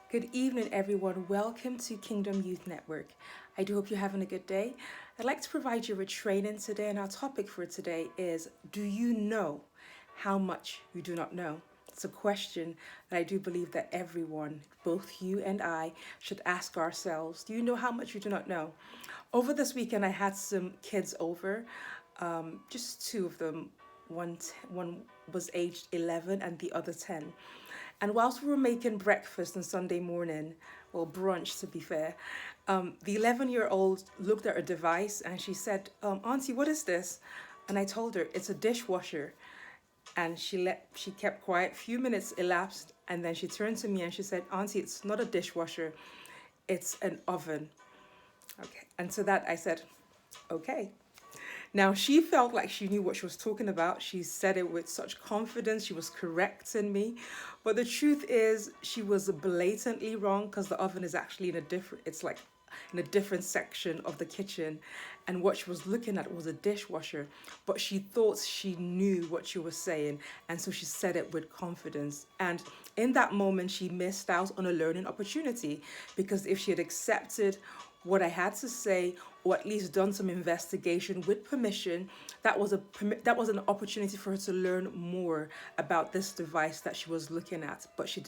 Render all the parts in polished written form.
Good evening, everyone. Welcome to Kingdom Youth Network. I do hope you're having a good day. I'd like to provide you with training today, and our topic for today is Do you know how much you do not know? It's a question that I do believe that everyone, both you and I, should ask ourselves. Do you know how much you do not know? Over this weekend, I had some kids over, just two of them. One was aged 11 and the other 10. And whilst we were making breakfast on Sunday morning, well, brunch to be fair, the 11-year-old looked at her device and she said, Auntie, what is this? And I told her, it's a dishwasher. And she kept quiet. Few minutes elapsed, and then she turned to me and she said, Auntie, it's not a dishwasher, it's an oven. Okay. And to that I said, okay. Now, she felt like she knew what she was talking about. She said it with such confidence. She was correcting me. But the truth is, she was blatantly wrong because the oven is actually it's like in a different section of the kitchen. And what she was looking at was a dishwasher. But she thought she knew what she was saying. And so she said it with confidence. And in that moment, she missed out on a learning opportunity because if she had accepted what I had to say, or at least done some investigation with permission, that was an opportunity for her to learn more about this device that she was looking at. But she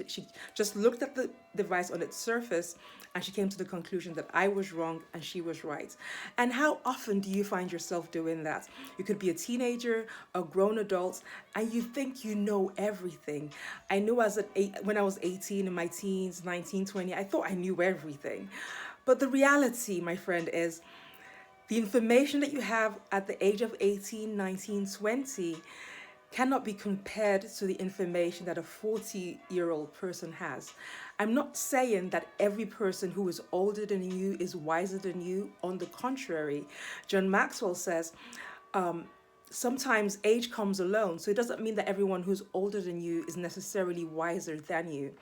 just looked at the device on its surface, and she came to the conclusion that I was wrong and she was right. And how often do you find yourself doing that? You could be a teenager, a grown adult, and you think you know everything. I know when I was 18 in my teens, 19, 20, I thought I knew everything. But the reality, my friend, is the information that you have at the age of 18, 19, 20 cannot be compared to the information that a 40-year-old person has. I'm not saying that every person who is older than you is wiser than you. On the contrary, John Maxwell says, sometimes age comes alone. So it doesn't mean that everyone who's older than you is necessarily wiser than you.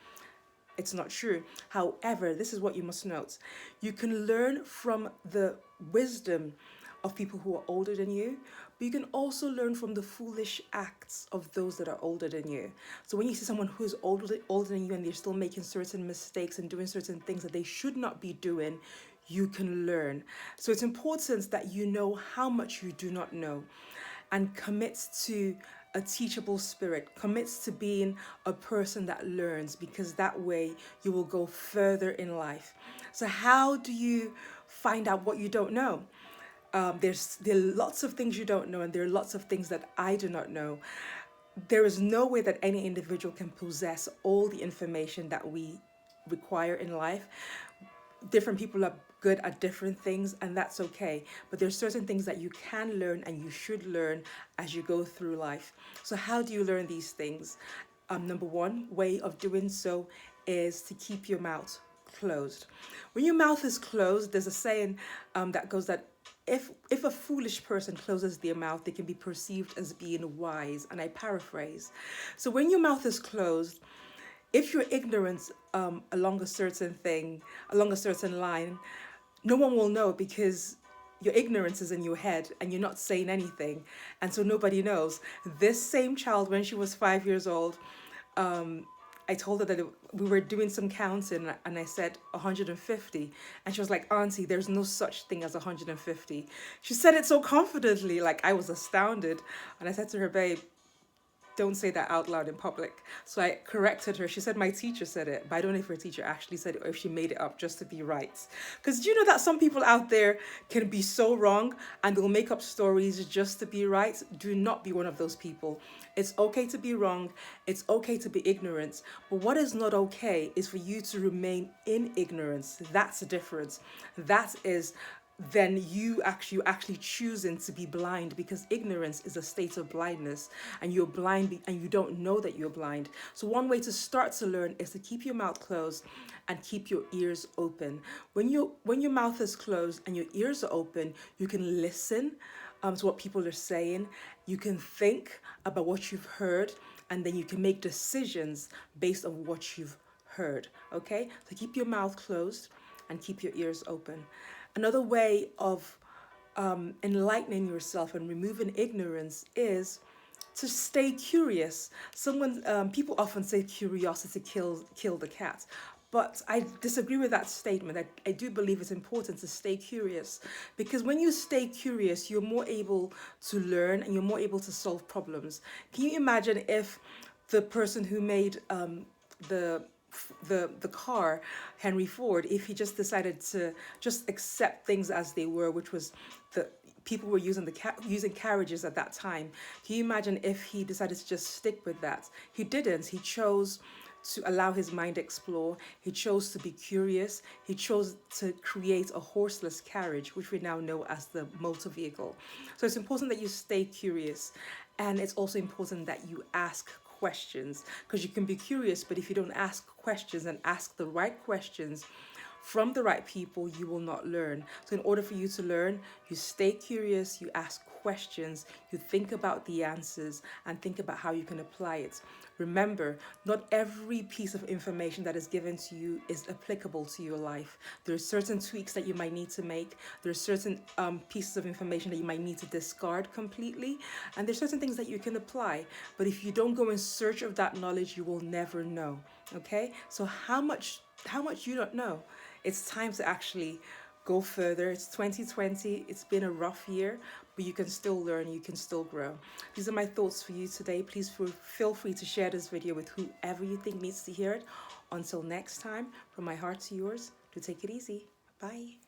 It's not true. However, this is what you must note. You can learn from the wisdom of people who are older than you, but you can also learn from the foolish acts of those that are older than you. So when you see someone who is older than you and they're still making certain mistakes and doing certain things that they should not be doing, you can learn. So it's important that you know how much you do not know and commits to a teachable spirit, commits to being a person that learns, because that way you will go further in life. So how do you find out what you don't know? There are lots of things you don't know, and there are lots of things that I do not know. There is no way that any individual can possess all the information that we require in life. Different people are good at different things, and that's okay, but there's certain things that you can learn and you should learn as you go through life. So how do you learn these things? Number one way of doing so is to keep your mouth closed. When your mouth is closed, there's a saying that goes that if a foolish person closes their mouth, they can be perceived as being wise. And I paraphrase. So when your mouth is closed, if you're ignorant along a certain thing, along a certain line, no one will know because your ignorance is in your head and you're not saying anything. And so nobody knows. This same child, when she was 5 years old, I told her that we were doing some counting and I said 150. And she was like, Auntie, there's no such thing as 150. She said it so confidently, like I was astounded. And I said to her, babe, don't say that out loud in public. So I corrected her. She said my teacher said it, but I don't know if her teacher actually said it or if she made it up just to be right. Because do you know that some people out there can be so wrong and they'll make up stories just to be right? Do not be one of those people. It's okay to be wrong. It's okay to be ignorant. But what is not okay is for you to remain in ignorance. That's the difference. That is then you actually choosing to be blind, because ignorance is a state of blindness and you're blind and you don't know that you're blind. So one way to start to learn is to keep your mouth closed and keep your ears open. When your mouth is closed and your ears are open, you can listen to what people are saying. You can think about what you've heard, and then you can make decisions based on what you've heard. Okay, so keep your mouth closed and keep your ears open. Another way of enlightening yourself and removing ignorance is to stay curious. People often say curiosity kills the cat, But I disagree with that statement. I do believe it's important to stay curious, because when you stay curious, you're more able to learn and you're more able to solve problems. Can you imagine if the person who made the the car, Henry Ford, if he just decided to just accept things as they were, which was the people were using using carriages at that time. Can you imagine if he decided to just stick with that? He didn't. He chose to allow his mind explore. He chose to be curious. He chose to create a horseless carriage, which we now know as the motor vehicle. So it's important that you stay curious, and it's also important that you ask questions, because you can be curious, but if you don't ask questions and ask the right questions from the right people, you will not learn. So in order for you to learn, you stay curious, you ask questions, you think about the answers, and think about how you can apply it. Remember, not every piece of information that is given to you is applicable to your life. There are certain tweaks that you might need to make. There are certain pieces of information that you might need to discard completely. And there's certain things that you can apply. But if you don't go in search of that knowledge, you will never know. Okay? So how much you don't know? It's time to actually go further. It's 2020. It's been a rough year, but you can still learn, you can still grow. These are my thoughts for you today. Please feel free to share this video with whoever you think needs to hear it. Until next time, from my heart to yours, do take it easy. Bye.